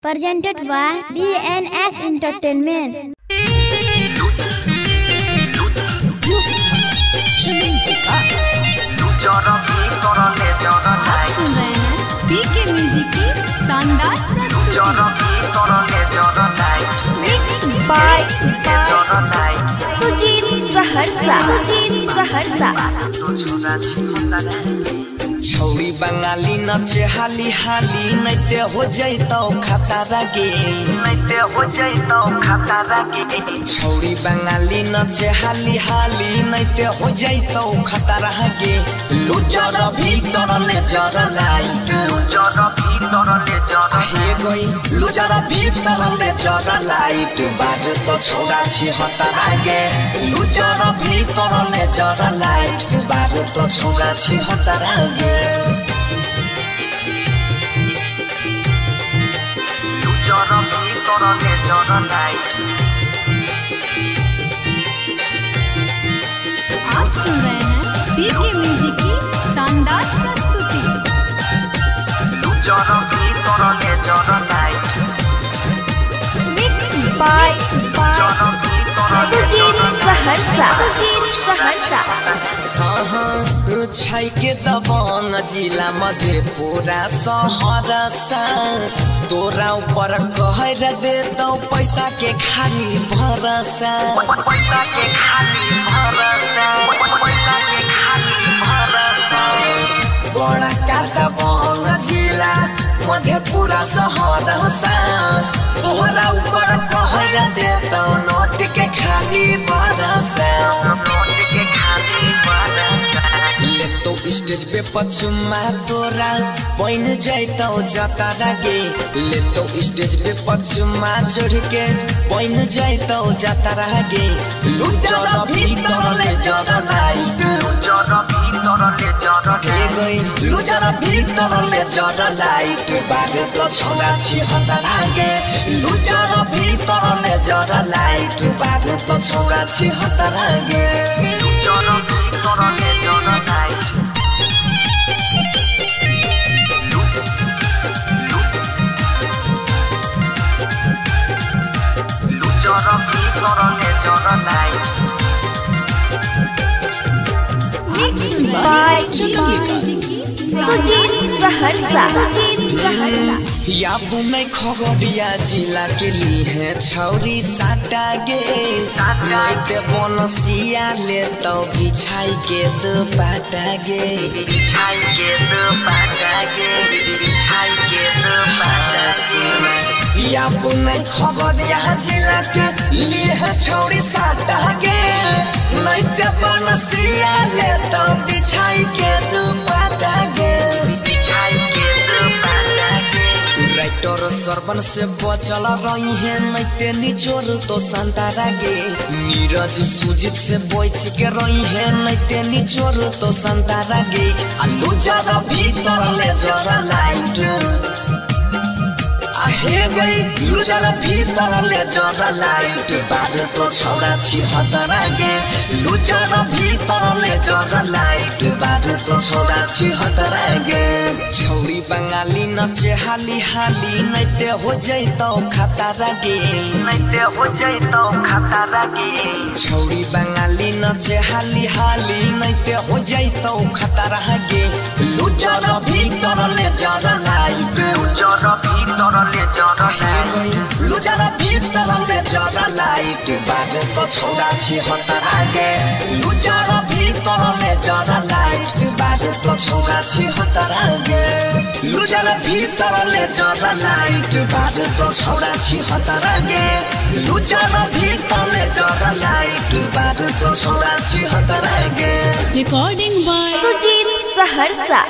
Presented by DNS Entertainment. आप सुन रहे हैं बीके म्यूजिक की शानदार Mixed by सुजीत सहरसा छौरी बंगाली नचे हाली हाली नैते हो जैतौ खतरा गे छौरी बंगाली नचे हाली हाली नैते हो जैतौ खतरा गे लुजर भीतर ले जर लाइट हे गई लुजर भीतर ले जर लाइट बार तो छौरा छी हतरा गे लुजर भीतर ले जर लाइट बार तो छौरा छी हतरा गे आप सुन रहे हैं बीके म्यूजिक की शानदार प्रस्तुति Mixed by सुजीत सहरसा छै के दबंग जिला मधेपुरा सहरसा तोरा ऊपर कहर देतौ पैसा के खाली भरोसा बड़ा का दबंग जिला मधेपुरा सहरसा तोरा ऊपर कहर देतौ नोट के खाली भरोसा ले तो स्टेज पे पछुमा तोरा बन जाइतौ जतरा गे ले तो स्टेज पे पछुमा चढ़ के बन जाइतौ जतरा गे लुजर भीतर ले जर लाइट हे गई लुजर भीतर ले जर लाइट बारे तो छौरा छी हतरा गे लुजर भीतर ले जर लाइट बारे तो छौरा छी हतरा गे Mixed by सुजीत सहरसा या बुनै खगड़िया जिला के लिए छौरी साटा गे नैते बनसिया ले तो बिछाई के दुपट्टा गे या बुनै खगड़िया जिला के लिए छौरी साटा गे नैते बनसिया ले तो बिछाई के दुपट्टा गे राइटर सरवन से बचल रही है नैते निचोर तो संतारा गे नीरज सुजीत से बच के रही है नैते निचोर तो संतारा गे आलू जरा भीतर ले जरा लाइट हे गई लुजर भीतर ले जर लाइट बार तो छौरा छी हतरा गे लुजर भीतर ले जर लाइट बार तो छौरा छी हतरा गे छौरी बंगाली नचे हाली हाली नैते हो जैतौ खतरा गे छौरी बंगाली नचे हाली हाली नैते हो जैतौ खतरा गे लुजर भीतर ले जर लाइट लुजर भीतर ले जर लाइट बार तो छौरा छी हतरा गे लुजर भीतर ले जर लाइट बार तो छौरा छी हतरा गे लुजर भीतर ले जर लाइट बार तो छौरा छी हतरा गे लुजर भीतर ले जर लाइट बार तो छौरा छी हतरा गे रिकॉर्डिंग बाय सुजीत सहरसा।